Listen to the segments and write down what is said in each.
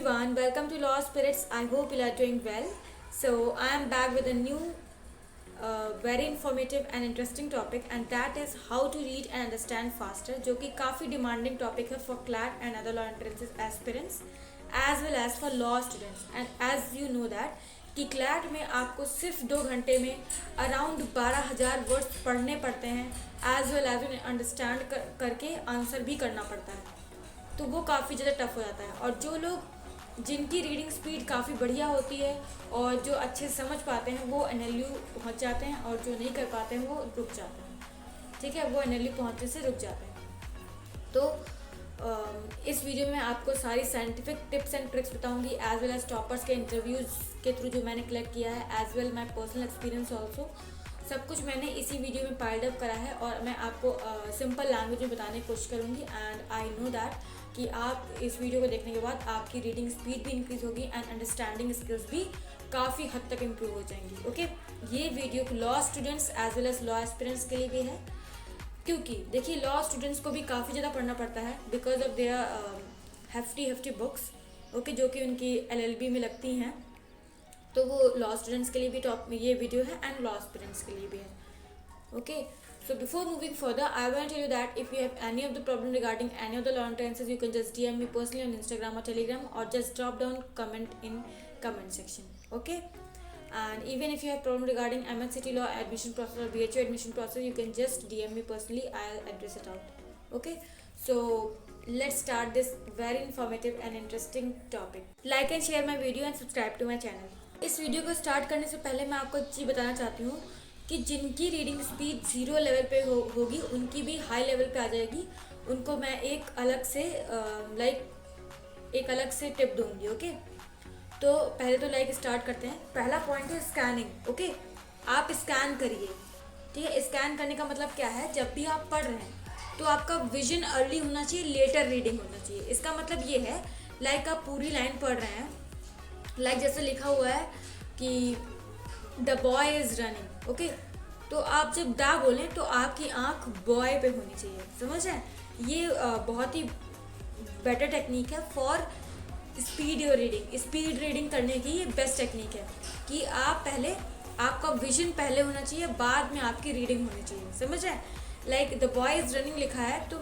everyone, welcome to Law Spirits. I hope you are doing well. So, I am back with a new, very informative and interesting topic, and that is how to read and understand faster, जो कि काफ़ी demanding topic है for CLAT and other law entrances aspirants, as well as for law students. And as you know that कि CLAT में आपको सिर्फ 2 घंटे में अराउंड 12,000 वर्ड्स पढ़ने पड़ते हैं, एज वेल एज उन्हें अंडरस्टैंड करके आंसर भी करना पड़ता है, तो वो काफ़ी ज़्यादा टफ हो जाता है। और जो लोग जिनकी रीडिंग स्पीड काफ़ी बढ़िया होती है और जो अच्छे से समझ पाते हैं वो NLU पहुंच जाते हैं, और जो नहीं कर पाते हैं वो रुक जाते हैं। ठीक है, वो NLU पहुंचने से रुक जाते हैं। तो इस वीडियो में आपको सारी साइंटिफिक टिप्स एंड ट्रिक्स बताऊंगी, एज वेल एज टॉपर्स के इंटरव्यूज़ के थ्रू जो मैंने कलेक्ट किया है, as well my personal experience also. सब कुछ मैंने इसी वीडियो में पाइल्ड अप करा है और मैं आपको सिंपल लैंग्वेज में बताने की कोशिश करूँगी। एंड आई नो दैट कि आप इस वीडियो को देखने के बाद आपकी रीडिंग स्पीड भी इंक्रीज होगी एंड अंडरस्टैंडिंग स्किल्स भी काफ़ी हद तक इम्प्रूव हो जाएंगी। ओके, ये video law students as well as law aspirants के लिए भी है, क्योंकि देखिए लॉ स्टूडेंट्स को भी काफ़ी ज़्यादा पढ़ना पड़ता है because of their hefty books, okay, जो कि उनकी LLB में लगती हैं। तो वो लॉ स्टूडेंट्स के लिए भी टॉप में ये वीडियो है एंड लॉ एस्पिरेंट्स के लिए भी है। Okay, so before moving further, I want to tell you that if you have any of the problem regarding any of the law entrances, you can just DM me personally on Instagram or Telegram, or just drop down comment in comment section. Okay, and even if you have problem regarding MSCT law admission process or BHU admission process, you can just DM me personally. I'll address it out. Okay, so let's start this very informative and interesting topic. Like and share my video and subscribe to my channel. इस video को start करने से पहले मैं आपको एक चीज़ बताना चाहती हूँ कि जिनकी रीडिंग स्पीड 0 लेवल पे होगी उनकी भी हाई लेवल पे आ जाएगी। उनको मैं एक अलग से टिप दूंगी। ओके, तो पहले तो स्टार्ट करते हैं। पहला पॉइंट है स्कैनिंग। ओके, आप स्कैन करिए। ठीक है, स्कैन करने का मतलब क्या है, जब भी आप पढ़ रहे हैं तो आपका विजन अर्ली होना चाहिए, लेटर रीडिंग होना चाहिए। इसका मतलब ये है आप पूरी लाइन पढ़ रहे हैं, जैसे लिखा हुआ है कि the boy is running. Okay, तो आप जब दा बोलें तो आपकी आंख बॉय पे होनी चाहिए। समझ है, ये बहुत ही बेटर टेक्निक है for speed reading. Speed reading करने की ये बेस्ट टेक्निक है कि आप पहले आपका विजन पहले होना चाहिए, बाद में आपकी रीडिंग होनी चाहिए। समझ है, द बॉय इज रनिंग लिखा है तो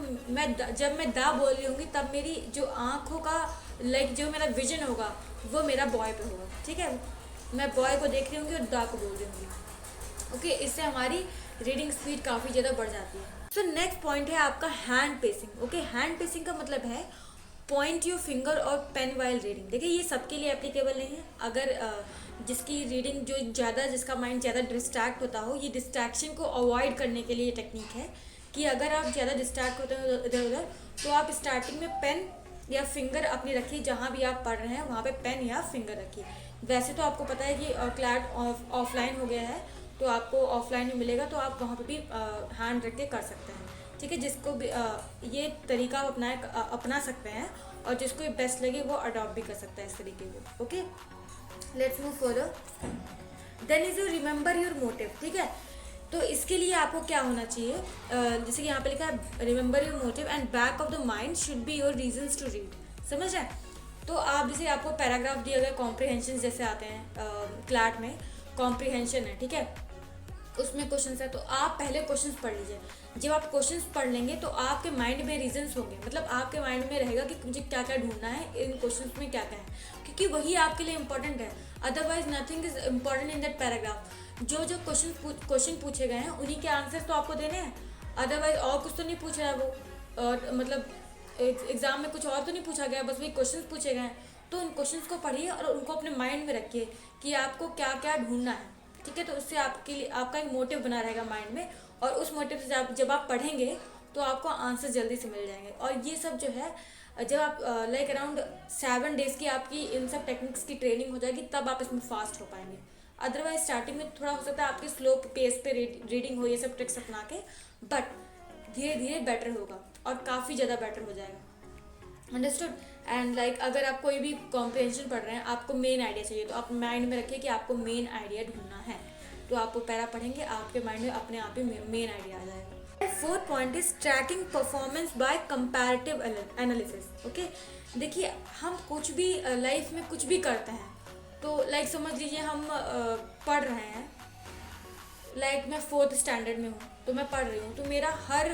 जब मैं दा बोल रही होंगी तब मेरी जो आंखों का जो मेरा विजन होगा वो मेरा बॉय पे होगा। ठीक है, मैं बॉय को देख रही होंगी और दा को बोल रही होंगी। ओके, इससे हमारी रीडिंग स्पीड काफ़ी ज़्यादा बढ़ जाती है। सो नेक्स्ट पॉइंट है आपका hand pacing. Okay, hand pacing का मतलब है पॉइंट योर फिंगर और पेन वाइल रीडिंग। देखिए ये सबके लिए एप्लीकेबल नहीं है। अगर जिसकी रीडिंग जिसका माइंड ज़्यादा डिस्ट्रैक्ट होता हो, ये डिस्ट्रैक्शन को अवॉइड करने के लिए ये टेक्निक है कि अगर आप ज़्यादा डिस्ट्रैक्ट होते हो इधर उधर, तो आप स्टार्टिंग में पेन या फिंगर अपनी रखिए, जहाँ भी आप पढ़ रहे हैं वहाँ पे पेन या फिंगर रखिए। वैसे तो आपको पता है कि क्लैट ऑफलाइन हो गया है, तो आपको ऑफलाइन में मिलेगा, तो आप वहाँ पे भी हैंड रख के कर सकते हैं। ठीक है, जिसको भी ये तरीका आप अपना सकते हैं और जिसको ये बेस्ट लगे वो अडॉप्ट भी कर सकता है इस तरीके को। Okay, let's move further. Then is you remember your motive. ठीक है, तो इसके लिए आपको क्या होना चाहिए, जैसे कि यहाँ पे लिखा है remember your motive and back of the mind should be your reasons to read. समझ है, तो आप जैसे आपको पैराग्राफ दिया गया, कॉम्प्रिहेंशन जैसे आते हैं क्लैट में, कॉम्प्रिहेंशन है, ठीक है, उसमें क्वेश्चंस है, तो आप पहले क्वेश्चंस पढ़ लीजिए। जब आप क्वेश्चंस पढ़ लेंगे तो आपके माइंड में रीजंस होंगे, मतलब आपके माइंड में रहेगा कि मुझे क्या क्या ढूंढना है, इन क्वेश्चंस में क्या क्या है, क्योंकि वही आपके लिए इंपॉर्टेंट है। Otherwise nothing is important in that paragraph. जो क्वेश्चन पूछे गए हैं उन्हीं के आंसर्स तो आपको देने हैं, अदरवाइज और कुछ तो नहीं पूछ रहा है वो, और मतलब एग्जाम में कुछ और तो नहीं पूछा गया, बस वही क्वेश्चंस पूछे गए हैं। तो उन क्वेश्चंस को पढ़िए और उनको अपने माइंड में रखिए कि आपको क्या क्या ढूंढना है। ठीक है, तो उससे आपके लिए आपका एक मोटिव बना रहेगा माइंड में, और उस मोटिव से जब आप पढ़ेंगे तो आपको आंसर जल्दी से मिल जाएंगे। और ये सब जो है जब आप अराउंड 7 डेज़ की आपकी इन सब टेक्निक्स की ट्रेनिंग हो जाएगी, तब आप इसमें फास्ट हो पाएंगे। अदरवाइज स्टार्टिंग में थोड़ा हो सकता है आपकी स्लो पेस पे रीडिंग हो, ये सब ट्रिक्स अपना के, बट धीरे धीरे बेटर होगा और काफ़ी ज़्यादा बेटर हो जाएगा। अंडरस्टूड। एंड अगर आप कोई भी कॉम्प्रिहेंशन पढ़ रहे हैं, आपको मेन आइडिया चाहिए, तो आप माइंड में रखिए कि आपको मेन आइडिया ढूंढना है, तो आप वो पैरा पढ़ेंगे, आपके माइंड में अपने आप ही मेन आइडिया आ जाएगा। Fourth point is tracking performance by comparative analysis. Okay, देखिए हम कुछ भी लाइफ में कुछ भी करते हैं, तो लाइक समझ लीजिए हम पढ़ रहे हैं, लाइक मैं फोर्थ स्टैंडर्ड में हूँ तो मैं पढ़ रही हूँ, तो मेरा हर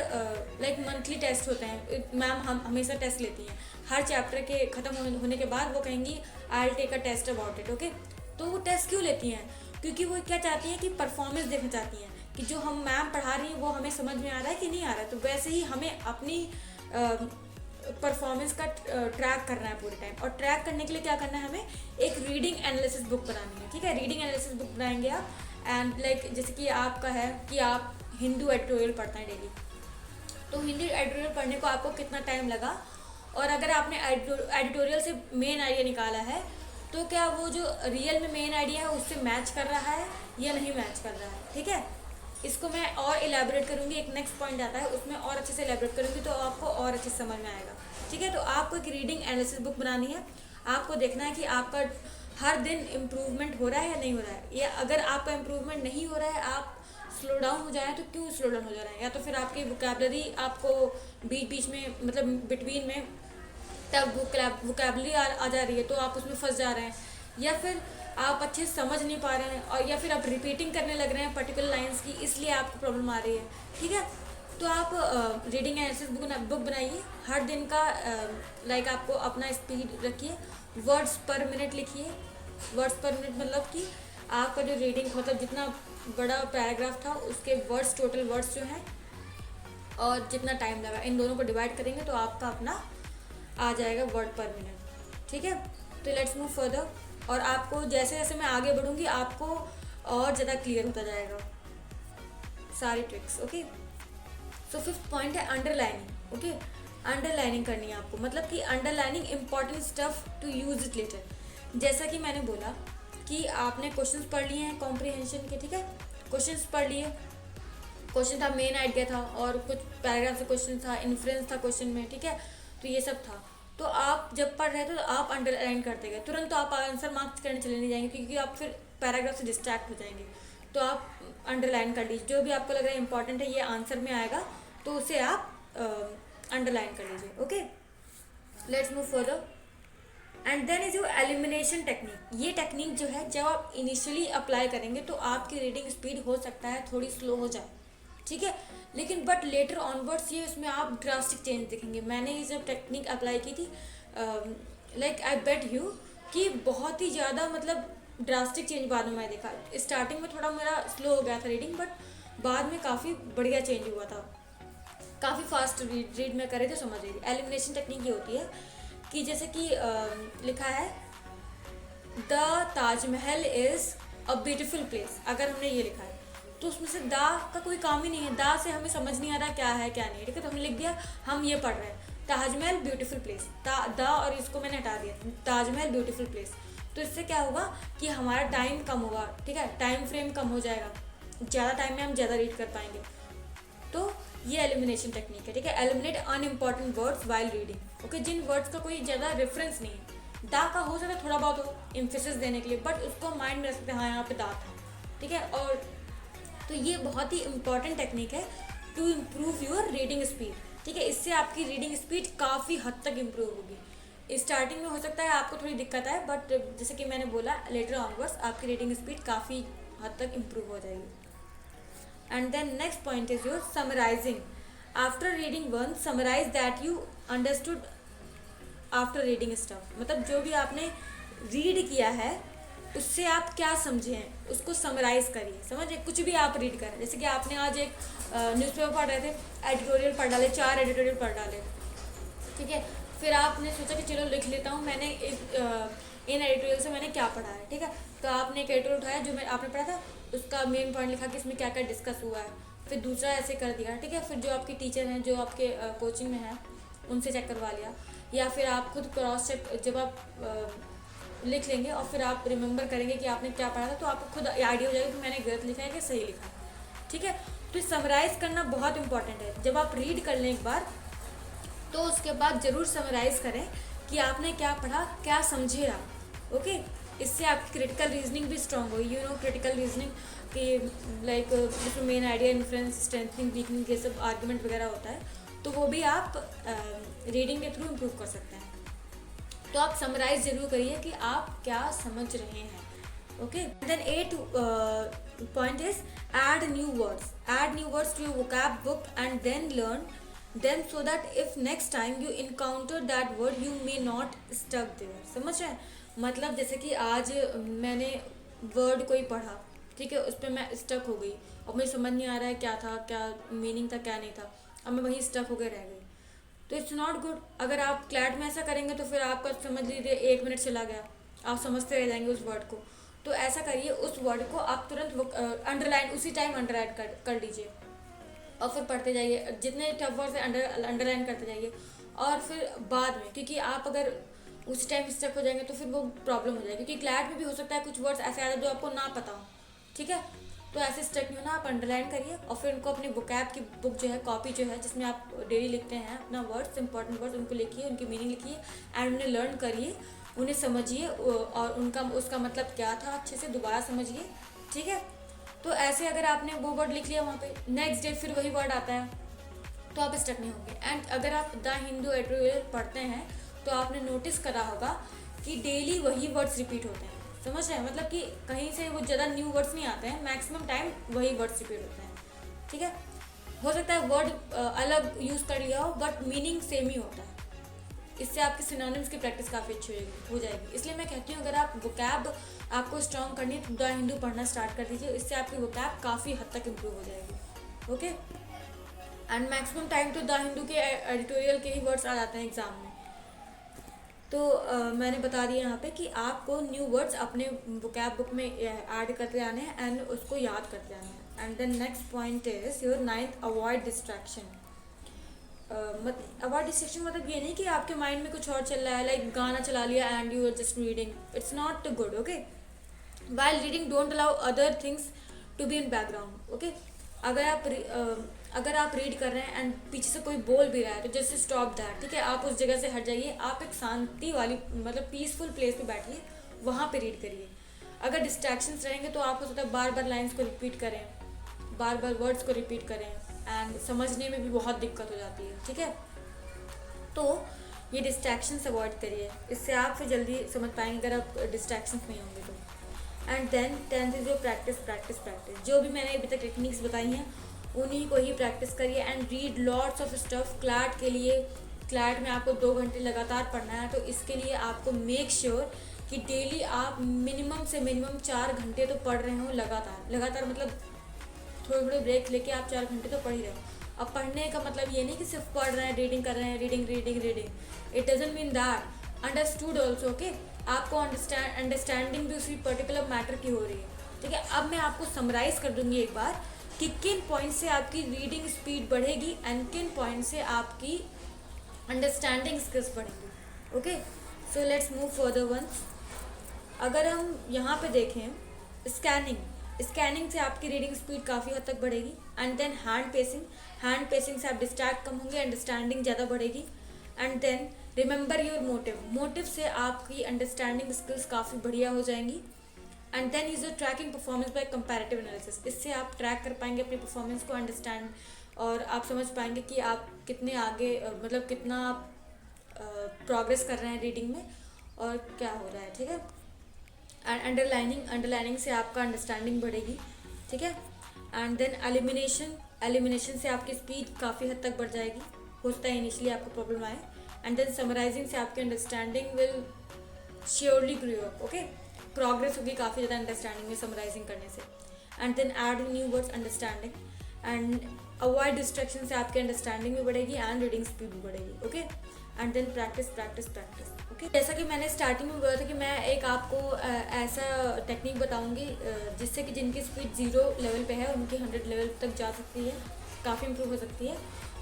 लाइक मंथली टेस्ट होते हैं, मैम हम हमेशा टेस्ट लेती हैं हर चैप्टर के ख़त्म होने के बाद, वो कहेंगी I will take a test about it. Okay, तो वो टेस्ट क्यों लेती हैं? क्योंकि वो क्या चाहती हैं कि परफॉर्मेंस देखना चाहती हैं कि जो हम मैम पढ़ा रही हैं वो हमें समझ में आ रहा है कि नहीं आ रहा है। तो वैसे ही हमें अपनी परफॉर्मेंस का ट्रैक करना है पूरे टाइम, और ट्रैक करने के लिए क्या करना है, हमें एक रीडिंग एनालिसिस बुक बनानी है। ठीक है, रीडिंग एनालिसिस बुक बनाएंगे आप, एंड लाइक जैसे कि आपका है कि आप हिंदू एडिटोरियल पढ़ते हैं डेली, तो हिंदी एडिटोरियल पढ़ने को आपको कितना टाइम लगा, और अगर आपने एडिटोरियल से मेन आइडिया निकाला है तो क्या वो जो रियल में मेन आइडिया है उससे मैच कर रहा है या नहीं मैच कर रहा है। ठीक है, इसको मैं और इलेबोरेट करूँगी, एक नेक्स्ट पॉइंट आता है उसमें और अच्छे से इलेबोरेट करूँगी तो आपको और अच्छे से समझ में आएगा। ठीक है, तो आपको एक रीडिंग एनालिसिस बुक बनानी है, आपको देखना है कि आपका हर दिन इम्प्रूवमेंट हो रहा है या नहीं हो रहा है, या अगर आपका इम्प्रूवमेंट नहीं हो रहा है, आप स्लो डाउन हो जाए तो क्यों स्लो डाउन हो जा रहा है, या तो फिर आपकी वोकैबलरी आपको बीच बीच में मतलब बिटवीन में तब वोकैबलरी आ जा रही है तो आप उसमें फंस जा रहे हैं, या फिर आप अच्छे से समझ नहीं पा रहे हैं, और या फिर आप रिपीटिंग करने लग रहे हैं पर्टिकुलर लाइंस की, इसलिए आपको प्रॉब्लम आ रही है। ठीक है, तो आप रीडिंग एनालिसिस बुक बनाइए, हर दिन का लाइक आपको अपना स्पीड रखिए, वर्ड्स पर मिनट लिखिए। वर्ड्स पर मिनट मतलब कि आपका जो रीडिंग मतलब जितना बड़ा पैराग्राफ था उसके वर्ड्स, टोटल वर्ड्स जो हैं और जितना टाइम लगा, इन दोनों को डिवाइड करेंगे तो आपका अपना आ जाएगा वर्ड पर मिनट। ठीक है, तो लेट्स मूव फर्दर, और आपको जैसे जैसे मैं आगे बढ़ूंगी आपको और ज़्यादा क्लियर होता जाएगा सारी tricks. Okay, so fifth point है अंडरलाइनिंग। ओके, अंडरलाइनिंग करनी है आपको, मतलब कि underlining important stuff to use it later. जैसा कि मैंने बोला कि आपने क्वेश्चंस पढ़ लिए हैं कॉम्प्रिहेंशन के। ठीक है, क्वेश्चंस पढ़ लिए, क्वेश्चन था, मेन आइडिया था, और कुछ पैराग्राफ से क्वेश्चन था, इन्फ्लुएंस था क्वेश्चन में। ठीक है, तो ये सब था, तो आप जब पढ़ रहे थे तो आप अंडरलाइन करते गए, तुरंत तो आप आंसर मार्क्स करने चले नहीं जाएंगे क्योंकि आप फिर पैराग्राफ से डिस्ट्रैक्ट हो जाएंगे। तो आप अंडरलाइन कर लीजिए, जो भी आपको लग रहा है इंपॉर्टेंट है ये आंसर में आएगा तो उसे आप अंडरलाइन कर लीजिए। Okay, let's move further, and then is your elimination technique. ये टेक्निक जो है जब आप इनिशियली अप्लाई करेंगे तो आपकी रीडिंग स्पीड हो सकता है थोड़ी स्लो हो जाए। ठीक है, लेकिन बट लेटर ऑनवर्ड्स ये उसमें आप ड्रास्टिक चेंज देखेंगे। मैंने ये जब टेक्निक अप्लाई की थी लाइक आई बेट यू कि बहुत ही ज़्यादा मतलब ड्रास्टिक चेंज बाद में मैं देखा। स्टार्टिंग में थोड़ा मेरा स्लो हो गया था रीडिंग, बट बाद में काफ़ी बढ़िया चेंज हुआ था, काफ़ी फास्ट रीड में करे तो समझ रही थी। एलिमिनेशन टेक्निक ये होती है कि जैसे कि लिखा है the Taj Mahal is a beautiful place, अगर हमने ये लिखा है तो उसमें से दा का कोई काम ही नहीं है, दा से हमें समझ नहीं आ रहा क्या है क्या नहीं। ठीक है, तो हमने लिख दिया, हम ये पढ़ रहे हैं ताजमहल ब्यूटीफुल प्लेस, दा और इसको मैंने हटा दिया, ताजमहल ब्यूटीफुल प्लेस। तो इससे क्या होगा कि हमारा टाइम कम होगा। ठीक है, टाइम फ्रेम कम हो जाएगा, ज़्यादा टाइम में हम ज़्यादा रीड कर पाएंगे। तो ये एलिमिनेशन टेक्निक है। ठीक है, eliminate unimportant words while reading. Okay, जिन वर्ड्स का कोई ज़्यादा रेफरेंस नहीं है, दा का हो सकता है थोड़ा बहुत हो एम्फेसिस देने के लिए, बट उसको माइंड में रख सकते हैं, हाँ यहाँ पे दा था। ठीक है, और तो ये बहुत ही इंपॉर्टेंट टेक्निक है to improve your reading speed. ठीक है, इससे आपकी रीडिंग स्पीड काफ़ी हद तक इम्प्रूव होगी। स्टार्टिंग में हो सकता है आपको थोड़ी दिक्कत आए, बट जैसे कि मैंने बोला लेटर ऑनवर्ड्स आपकी रीडिंग स्पीड काफ़ी हद तक इम्प्रूव हो जाएगी। And then next point is your summarising. After reading one summarise that you understood after reading stuff. मतलब जो भी आपने रीड किया है उससे आप क्या समझे हैं उसको समराइज करिए। समझे, कुछ भी आप रीड करें, जैसे कि आपने आज एक न्यूज़पेपर पढ़ रहे थे, एडिटोरियल पढ़ डाले, 4 एडिटोरियल पढ़ डाले। ठीक है, फिर आपने सोचा कि चलो लिख लेता हूँ मैंने इन एडिटोरियल से मैंने क्या पढ़ा है। ठीक है, तो आपने एक एडिटोरियल उठाया जो आपने पढ़ा था, उसका मेन पॉइंट लिखा कि इसमें क्या क्या डिस्कस हुआ है, फिर दूसरा ऐसे कर दिया। ठीक है, फिर जो आपके टीचर हैं जो आपके कोचिंग में हैं उनसे चेक करवा लिया, या फिर आप खुद क्रॉस चेक जब आप लिख लेंगे और फिर आप रिमेंबर करेंगे कि आपने क्या पढ़ा था, तो आपको खुद आइडिया हो जाएगा कि मैंने गलत लिखा है कि सही लिखा है। ठीक है, तो समराइज़ करना बहुत इंपॉर्टेंट है। जब आप रीड कर लें एक बार तो उसके बाद ज़रूर समराइज़ करें कि आपने क्या पढ़ा, क्या समझे आप। ओके, इससे आपकी क्रिटिकल रीजनिंग भी स्ट्रांग होगी। यू नो क्रिटिकल रीजनिंग कि लाइक जिसमें main idea, influence, strengthening, weakening, ये सब आर्गुमेंट वगैरह होता है, तो वो भी आप रीडिंग के थ्रू इम्प्रूव कर सकते हैं। तो आप समराइज जरूर करिए कि आप क्या समझ रहे हैं। Okay, then 8 point is add new words. Add new words to your vocab book and then learn them so that if next time you encounter that word you may not stuck there. समझ रहे हैं? मतलब जैसे कि आज मैंने word कोई पढ़ा, ठीक है, उस पर मैं स्टक हो गई और मुझे समझ नहीं आ रहा है क्या था, क्या मीनिंग था, क्या नहीं था, अब मैं वहीं स्टक होकर रह गई, तो इट्स नॉट गुड। अगर आप क्लैट में ऐसा करेंगे तो फिर आपका समझ लीजिए 1 मिनट चला गया, आप समझते रह जाएंगे उस वर्ड को। तो ऐसा करिए, उस वर्ड को आप तुरंत अंडरलाइन उसी टाइम अंडरलाइन कर लीजिए और फिर पढ़ते जाइए, जितने टफ वर्ड से अंडरलाइन करते जाइए। और फिर बाद में, क्योंकि आप अगर उसी टाइम स्टक हो जाएंगे तो फिर वो प्रॉब्लम हो जाएगी, क्योंकि क्लैट में भी हो सकता है कुछ वर्ड्स ऐसे आ जाए जो आपको ना पता हो, ठीक है। तो ऐसे स्टक नहीं होना, आप अंडरलाइन करिए और फिर उनको अपनी वोकैब की बुक जो है, कॉपी जो है जिसमें आप डेली लिखते हैं अपना वर्ड्स, इंपॉर्टेंट वर्ड्स, उनको लिखिए, उनकी मीनिंग लिखिए एंड उन्हें लर्न करिए, उन्हें समझिए और उनका उसका मतलब क्या था अच्छे से दोबारा समझिए, ठीक है। तो ऐसे अगर आपने वो वर्ड लिख लिया वहाँ पे, नेक्स्ट डे फिर वही वर्ड आता है तो आप स्टक नहीं होंगे। एंड अगर आप द हिंदू एडिटोरियल पढ़ते हैं तो आपने नोटिस करा होगा कि डेली वही वर्ड्स रिपीट होते हैं, समझ रहे हैं, मतलब कि कहीं से वो ज़्यादा न्यू वर्ड्स नहीं आते हैं, मैक्सिमम टाइम वही वर्ड्स रिपीट होते हैं, ठीक है। हो सकता है वर्ड अलग यूज़ कर लिया हो बट मीनिंग सेम ही होता है। इससे आपके सिनोनिम्स की प्रैक्टिस काफ़ी अच्छी हो जाएगी। इसलिए मैं कहती हूँ अगर आप वोकैब आपको स्ट्रॉन्ग करनी है तो द हिंदू पढ़ना स्टार्ट कर दीजिए, इससे आपकी वोकैब काफ़ी हद तक इम्प्रूव हो जाएगी। ओके, एंड मैक्सिमम टाइम तो द हिंदू के एडिटोरियल के ही वर्ड्स आ जाते हैं एग्जाम में। तो मैंने बता दिया यहाँ पे कि आपको न्यू वर्ड्स अपने वोकैब बुक में ऐड करते आने हैं एंड उसको याद करते आने हैं। And then next point is your 9th, avoid distraction. Avoid distraction मतलब ये नहीं कि आपके माइंड में कुछ और चल रहा है, लाइक गाना चला लिया and you are just reading, it's not good. Okay, while reading don't allow other things to be in background. Okay, अगर आप रीड कर रहे हैं एंड पीछे से कोई बोल भी रहा है तो जस्ट स्टॉप दैट, ठीक है, आप उस जगह से हट जाइए, आप एक शांति वाली मतलब पीसफुल प्लेस पे बैठिए, वहाँ पे रीड करिए। अगर डिस्ट्रैक्शंस रहेंगे तो आप हो सकता है बार बार लाइन्स को रिपीट करें, बार बार वर्ड्स को रिपीट करें एंड समझने में भी बहुत दिक्कत हो जाती है, ठीक है। तो ये डिस्ट्रैक्शंस अवॉइड करिए, इससे आप फिर जल्दी समझ पाएंगे अगर आप डिस्ट्रैक्शंस नहीं होंगे तो। And then 10th is your practice practice practice. जो भी मैंने अभी तक टेक्निक्स बताई हैं उन्हीं को ही प्रैक्टिस करिए and read lots of stuff. CLAT के लिए, क्लैट में आपको 2 घंटे लगातार पढ़ना है, तो इसके लिए आपको मेक श्योर कि डेली आप मिनिमम से मिनिमम 4 घंटे तो पढ़ रहे हो लगातार मतलब थोड़े थोड़े ब्रेक लेके आप 4 घंटे तो पढ़ ही रहे हो। अब पढ़ने का मतलब ये नहीं कि सिर्फ पढ़ रहे हैं, रीडिंग कर रहे हैं, reading, it doesn't mean that. Understood also, okay, आपको अंडरस्टैंडिंग भी उसी पर्टिकुलर मैटर की हो रही है, ठीक है। अब मैं आपको समराइज कर दूंगी एक बार कि किन पॉइंट से आपकी रीडिंग स्पीड बढ़ेगी एंड किन पॉइंट से आपकी अंडरस्टैंडिंग स्किल्स बढ़ेंगी। Okay, so let's move further once. अगर हम यहाँ पे देखें स्कैनिंग से आपकी रीडिंग स्पीड काफ़ी हद तक बढ़ेगी। एंड देन हैंड पेसिंग से आप डिस्ट्रैक्ट कम होंगे, अंडरस्टैंडिंग ज़्यादा बढ़ेगी। And then remember your motive से आपकी अंडरस्टैंडिंग स्किल्स काफ़ी बढ़िया हो जाएंगी। And then is your tracking performance by comparative analysis. इससे आप ट्रैक कर पाएंगे अपनी परफॉर्मेंस को, अंडरस्टैंड, और आप समझ पाएंगे कि आप कितने आगे मतलब कितना आप प्रोग्रेस कर रहे हैं रीडिंग में और क्या हो रहा है, ठीक है। एंड अंडरलाइनिंग से आपका अंडरस्टैंडिंग बढ़ेगी, ठीक है। एंड देन एलिमिनेशन से आपकी स्पीड काफ़ी हद तक बढ़ जाएगी, हो सकता है इनिशियली आपको प्रॉब्लम आए। एंड देन समराइजिंग से आपकी understanding will surely grow up, okay, progress होगी काफ़ी ज़्यादा अंडरस्टैंडिंग में समराइजिंग करने से। And then add new words, understanding and avoid distraction से आपकी अंडरस्टैंडिंग भी बढ़ेगी एंड रीडिंग स्पीड भी बढ़ेगी, okay. And then practice, okay. जैसा कि मैंने स्टार्टिंग में बोला था कि मैं एक आपको ऐसा टेक्निक बताऊंगी जिससे कि जिनकी स्पीड 0 लेवल पे है उनकी 100 लेवल तक जा सकती है, काफ़ी इंप्रूव हो सकती है।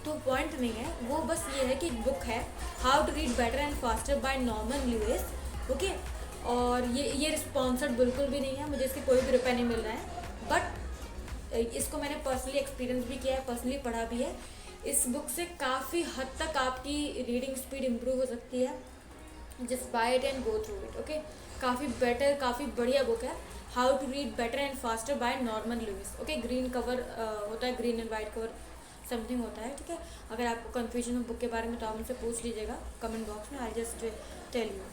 तो पॉइंट नहीं है वो, बस ये है कि एक बुक है how to read better and faster by Norman Lewis, okay. और ये स्पॉन्सर्ड बिल्कुल भी नहीं है, मुझे इसके कोई भी रुपये नहीं मिल रहा है, बट इसको मैंने पर्सनली एक्सपीरियंस भी किया है, पर्सनली पढ़ा भी है। इस बुक से काफ़ी हद तक आपकी रीडिंग स्पीड इम्प्रूव हो सकती है just buy it and go through it, okay. काफ़ी बेटर, काफ़ी बढ़िया बुक है, how to read better and faster by Norman Lewis, okay. Green cover होता है, green and white cover something होता है, ठीक है। अगर आपको कन्फ्यूजन हो बुक के बारे में तो आप मुझसे पूछ लीजिएगा कमेंट बॉक्स में, I just tell you,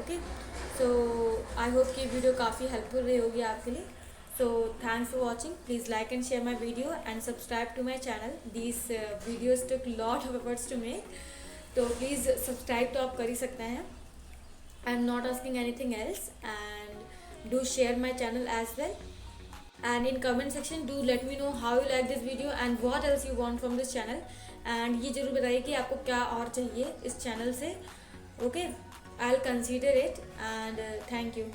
okay. So I hope कि वीडियो काफ़ी हेल्पफुल रही होगी आपके लिए। So thanks for watching. Please like and share my video and subscribe to my channel. These videos took lot of efforts to make. तो please subscribe तो आप कर ही सकते हैं. I am not asking anything else, and do share my channel as well. And in comment section do let me know how you like this video and what else you want from this channel. And ये ज़रूर बताइए कि आपको क्या और चाहिए इस channel से. Okay, I'll consider it, and thank you.